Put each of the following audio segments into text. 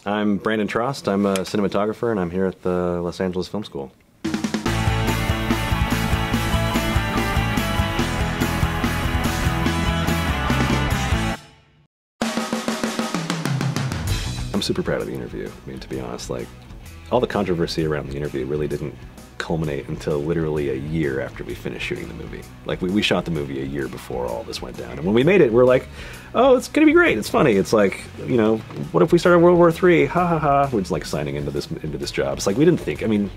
I'm Brandon Trost. I'm a cinematographer, and I'm here at the Los Angeles Film School. I'm super proud of the interview. I mean, to be honest, like, all the controversy around the interview really didn't culminate until literally a year after we finished shooting the movie. Like, we shot the movie a year before all this went down. And when we made it, we're like, oh, it's gonna be great, it's funny. It's like, you know, what if we started World War III? Ha ha ha. We're just like signing into this job. It's like, we didn't think, I mean,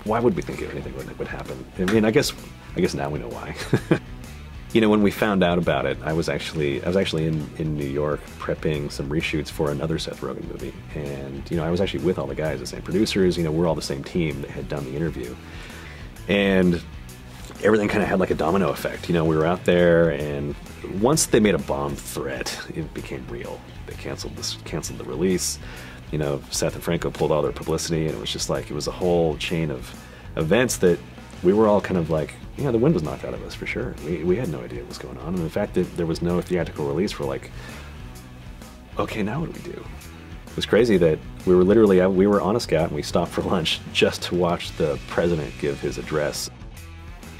why would we think anything would happen? I mean, I guess now we know why. You know, when we found out about it, I was actually in New York prepping some reshoots for another Seth Rogen movie. And, you know, I was actually with all the guys, the same producers, you know, we're all the same team that had done the interview. And everything kind of had like a domino effect. You know, we were out there, and once they made a bomb threat, it became real. They canceled the release. You know, Seth and Franco pulled all their publicity, and it was just like, it was a whole chain of events that we were all kind of like, you know, the wind was knocked out of us for sure. We had no idea what was going on. And the fact that there was no theatrical release, we're like, okay, now what do we do? It was crazy that we were on a scout, and we stopped for lunch just to watch the president give his address.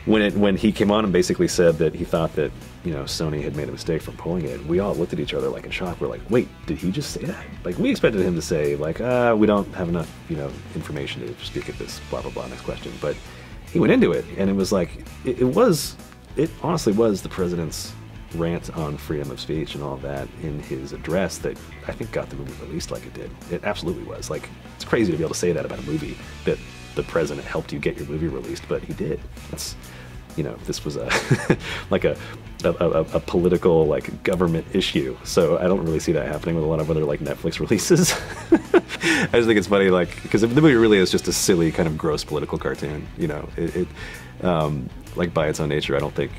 When he came on and basically said that he thought that, you know, Sony had made a mistake from pulling it, we all looked at each other like in shock. We're like, wait, did he just say that? Like, we expected him to say like, we don't have enough, you know, information to speak at this, blah, blah, blah, next question. But he went into it, and it was like, it honestly was the president's rant on freedom of speech and all that in his address that I think got the movie released like it did. It absolutely was. Like, it's crazy to be able to say that about a movie, that the president helped you get your movie released, but he did. That's, you know, this was a like a political, like, government issue. So I don't really see that happening with a lot of other like Netflix releases. I just think it's funny, like, because the movie really is just a silly kind of gross political cartoon. You know, like, by its own nature, I don't think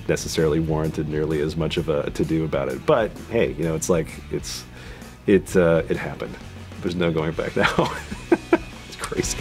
necessarily warranted nearly as much of a to-do about it. But hey, you know, it's like, it happened. There's no going back now. It's crazy.